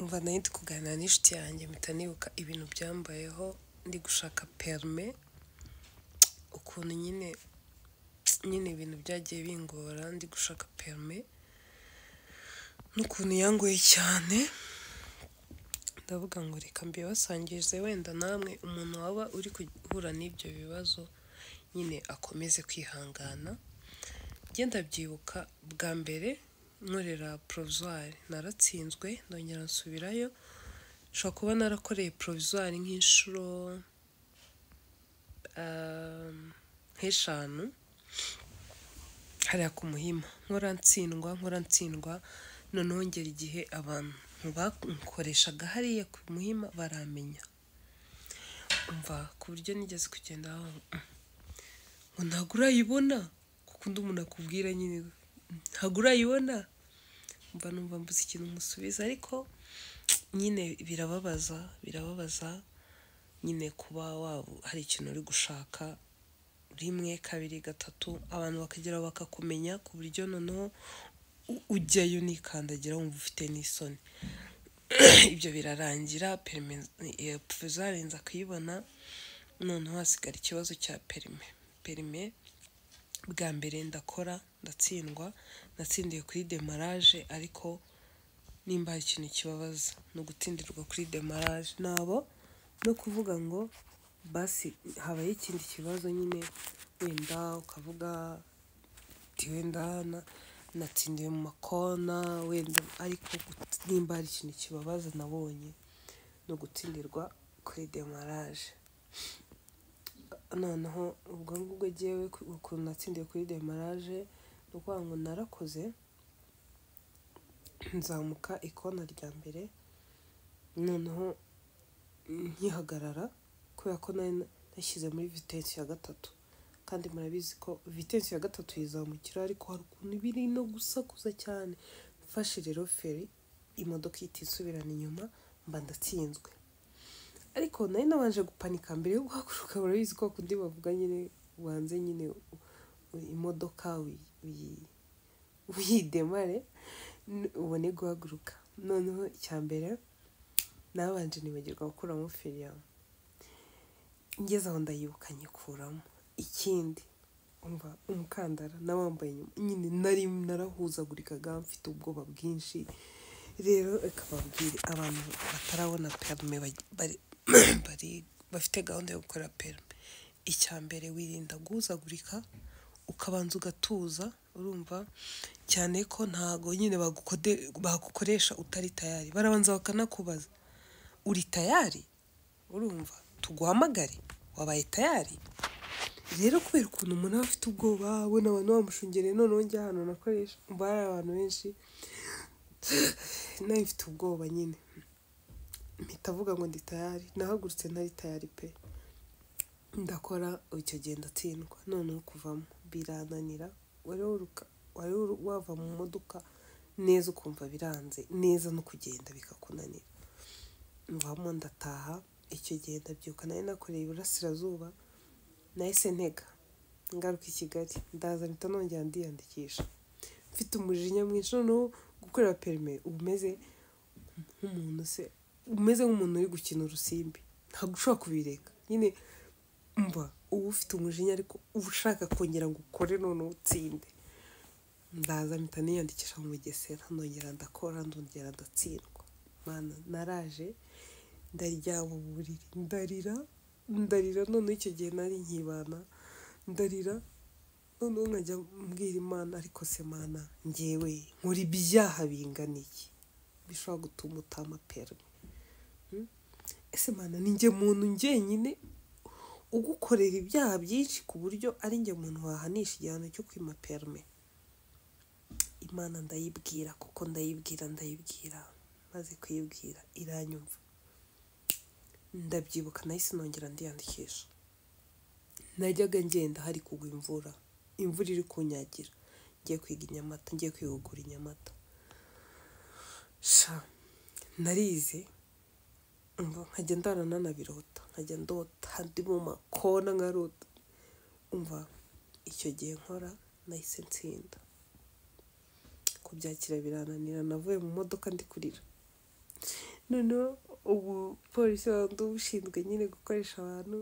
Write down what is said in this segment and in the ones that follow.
umva nari ndi kuganira n'inshuti yanjye mpita nibuka ibintu byambayeho ndi gushaka perime, ukuntu nyine ibintu byagiye bingora ndi gushaka perime n'ukuntu yangoye cyane. Ndavuga ngo reka mbibasangirize, wenda namwe umuntu waba uri guhura n'ibyo bibazo nyine akomeze kwihangana. Njye ndabyibuka bwa mbere nkorera provisoire naratsinzwe ndongera nsubirayo, nshobora kuba narakoreye provisoire nk'inshuro nk'eshanu hariya ku Muhima, nkora ntsindwa, noneho ngera igihe abantu bakoreshaga hariya ku Muhima baramenya, umva ku buryo nigeze kugenda ngo ntabwo urayibona, kuko undi umuntu akubwira nyine ntabwo urayibona, numva mbuze ikintu musubiza. Ariko nyine birababaza nyine kuba waba hari ikintu uri gushaka rimwe kabiri gatatu abantu bakagera bakakumenya ku buryo noneho ujyayo nikandagira wumva ufite n'isoni. Ibyo birarangira, provisoire nza kuyibona, noneho hasigara ikibazo cya perime. Bwa mbere ndakora ndatsindwa, natsindiye kuri demarage, ariko nimba hari ikintu kibabaza no gutsindirwa kuri demarage nabo no kuvuga ngo basi habaye ikindi kibazo nyine, wenda ukavuga ati wenda natsindiye mu makona wenda, ariko nimba hari ikintu kibabaza nabonye no gutsindirwa kuri demarage. Noneho ubwo ngubwo jyewe ukuntu natsindiye kuri demarage ni ukuvuga ngo narakoze nzamuka ikona rya mbere, noneho nkihagarara kubera ko nashyize muri vitesse ya gatatu, kandi murabizi ko vitesse ya gatatu yizamukira, ariko hari ukuntu biri no gusakuza cyane. Mfashe rero feri imodoka ihita isubirana inyuma, mba ndatsinzwe. Ariko nari nabanje gupanika mbere yo guhaguruka, murabizi ko kundi bavuga nyine ubanze nyine imodoka uyidemare ubone guhaguruka. Noneho icya mbere nabanje nibagirwa gukuramo feri yawe, ngeze aho ndayibuka nyikuramo. Ikindi umva umukandara nawambaye nyine nari narahuzagurikaga, mfite ubwoba bwinshi. Rero ikababwira abantu batarabona perime bafite gahunda yo gukora perime, icya mbere wirinda guhuzagurika, ukabanza ugatuza, urumva cyane ko ntago nyine bagukoresha utari tayari, barabanza bakanakubaza uri tayari, urumva tuguhamagare wabaye tayari. Rero kubera ukuntu umuntu aba afite ubwoba, abona abantu bamushungereye, noneho njya ahantu nakoresha mbara abantu benshi, nawe mfite ubwoba nyine mpita avuga ngo ndi tayari. Nahagurutse ntari tayari pe, ndakora icyo gihe ndatsindwa. Noneho kuvamo birananira, wari wava mu modoka neza ukumva biranze neza, no kugenda bikakunanira. Mvamo ndataha. Icyo gihe ndabyuka nari nakoreye Iburasirazuba, nahise ntega ngaruka i Kigali, ndaza mpita nongera ndiyandikisha mfite umujinya mwinshi. Noneho gukorera perime umeze nk'umuntu uri gukina urusimbi, ntabwo ushobora kubireka nyine, mva uba ufite umujinya ariko uba ushaka kongera ngo ukore noneho utsinde. Ndaza mpita niyandikisha mu Bugesera, ndongera ndakora, ndongera ndatsindwa. Mana naraje ndaryama mu buriri ndarira. Noneho icyo gihe nari nkibana ndarira, noneho nkajya mbwira Imana, ariko se Mana njyewe nkora ibyaha bingana iki bishobora gutuma utama perime? Ese Mana ni njye muntu njyenyine ugukorera ibyaha byinshi ku buryo ari njye muntu wahanisha igihano cyo kwima perime? Imana ndayibwira, kuko ndayibwira maze kuyibwira iranyumva. Ndabyibuka nahise nongera ndiyandikisha. Najyaga ngenda hari kugwa imvura iri kunyagira, ngiye kwiga i Nyamata, ngiye kwihugura i Nyamata. Narize umva nkajya ndarana na birota, nkajya ndota ndi mu makona nkarota. Umva icyo gihe nkora nahise ntsinda, kubyakira birananira. Navuye mu modoka ndi kurira, noneho ubu polisi wandi ushinzwe nyine gukoresha abantu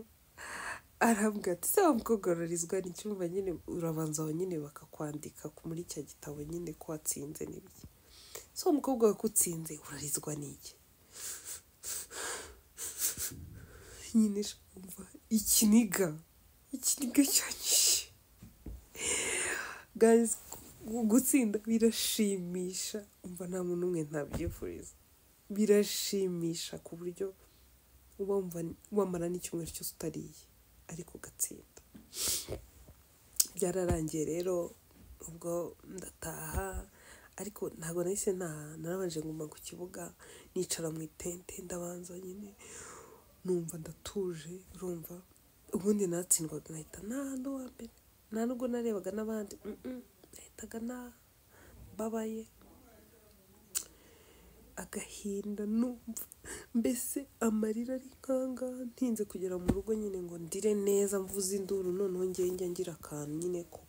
arambwira ati se wa mukobwa urarizwa n'icyumba nyine urabanza aho nyine bakakwandika muri cya gitabo nyine ko watsinze n'ibiki se wa mukobwa wakutsinze urarizwa n'iki nyine shumva ikiniga cyanyishe guys gutsinda birashimisha umva nta muntu umwe ntabyifuriza birashimisha ku buryo uba wumva wamara n'icyumweru cyose utariye ariko ugatsinda byararangiye rero ubwo ndataha ariko ntabwo nahise narabanje nguma ku kibuga nicara mu itente ndabanza nyine numva ndatuje urumva ubundi natsindwaga nkahita nta wa mbere nta nubwo narebaga n'abandi nahitaga babaye agahinda numva mbese amarira ari nkanga ntinze kugera mu rugo nyine ngo ndire neza mvuze induru noneho njya ngira akantu nyine ko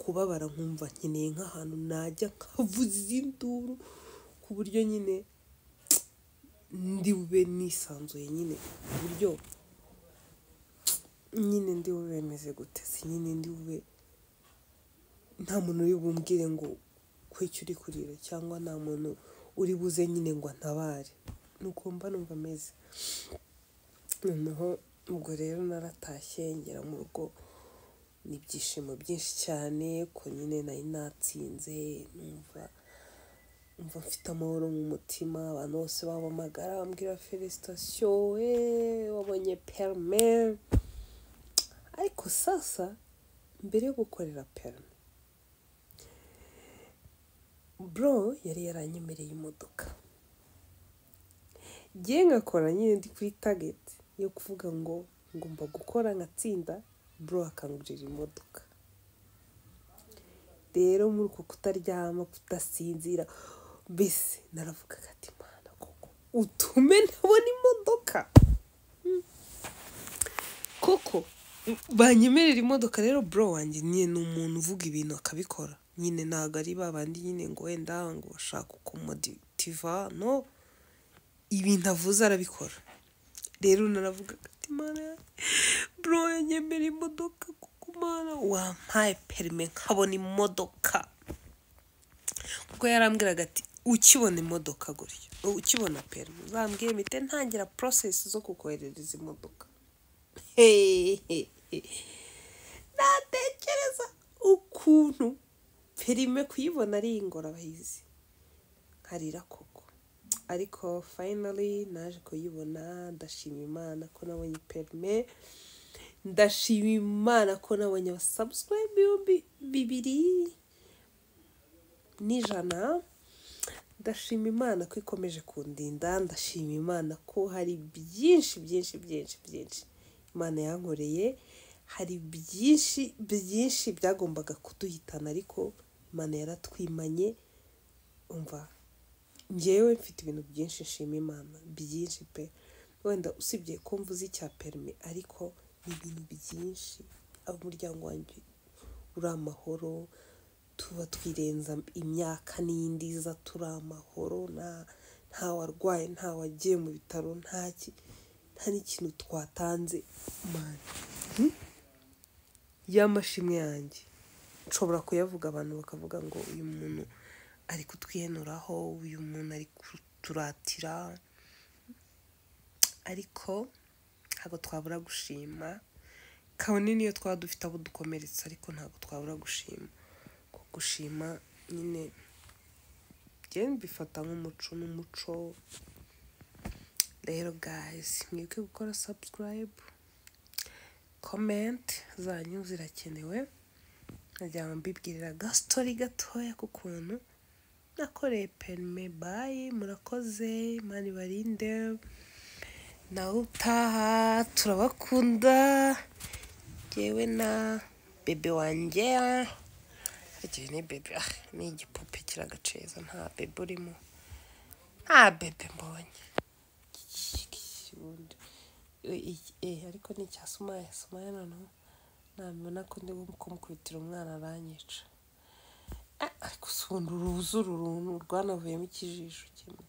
kubabara nkumva nkeneye nk'ahantu najya nkavuza induru ku buryo nyine ndi bube nisanzuye nyine ku buryo nyine ndi bube bemeze gute si nyine ndi bube nta muntu uri bumbwire ngo kwicyo uri kurira cyangwa nta muntu uri buze nyine ngo antabare nuko mba numva ameze noneho ubwo rero naratashye ngera mu rugo n'ibyishimo byinshi cyane ko nyine nari natsinze numva mfite amahoro mu mutima abantu bose babamagara bambwira felicitation wabonye perme ariko sasa mbere yo gukorera perme bro yari yaranyemereye imodoka ngiye ngakora nyine ndi kuri target yo kuvuga ngo ngomba gukora nkatsinda bro akangurira imodoka rero muri uko kutaryama kudasinzira mbese naravugaga ati mana koko utume ntabona imodoka koko banyemerera imodoka rero bro wanjye nyine ni umuntu uvuga ibintu akabikora nyine ntabwo ari babandi nyine ngo wenda ngo bashaka kumotiva no ibintu avuze arabikora rero naravugaga ati mana bro yanyemera imodoka kuko mana wampaye perime nkabona imodoka ubwo yarambwiraga ati ukibona imodoka gutyo ukibona perime uzambwire mpite ntangira process zo kukoherereza imodoka natekereza ukuntu perime kuyibona ari ingorabahizi nkarira koko ariko finally naje kuyibona ndashima Imana ko nabonye perime ndashima Imana ko nabonye abasubscribe 2,100 ndashima Imana ko ikomeje kundinda ndashima Imana ko hari byinshi Imana yankoreye hari byinshi byagombaga kuduhitana ariko Imana yaratwimanye umva njyewe mfite ibintu byinshi nshima Imana byinshi pe wenda usibye ko mvuze icya perime ariko ni ibintu byinshi umuryango wanjye uri amahoro tuba twirenza imyaka n'indiza turi amahoro nta warwaye nta wagiye mu bitaro nta n'ikintu twatanze Imana y'amashimwe yanjye nshobora kuyavuga abantu bakavuga ngo uyu muntu ari kutwihenuraho uyu muntu ari kuturatira ariko ntabwo twabura gushima kabone niyo twaba dufite abo dukomeretsa ariko ntabwo twabura gushima ko gushima nyine njye mbifata nk'umuco n'umuco rero guys mwibuke gukora subscribe comment zanyu zirakenewe najya mbibwirira gastori gatoya ku kuntu nakoreye perime bye murakoze Imana ibarinde nawe utaha turabakunda yewe na bebe wanjye agiye ni bebe ni igipupe kiragaceza nta bebe urimo nta bebe mbonye ariko ni cya Sumaya noneho nabona ko ndi kumukubitira umwana aranyica ariko usundi uruzi uru runtu rwanavuyemo ikijisho kimwe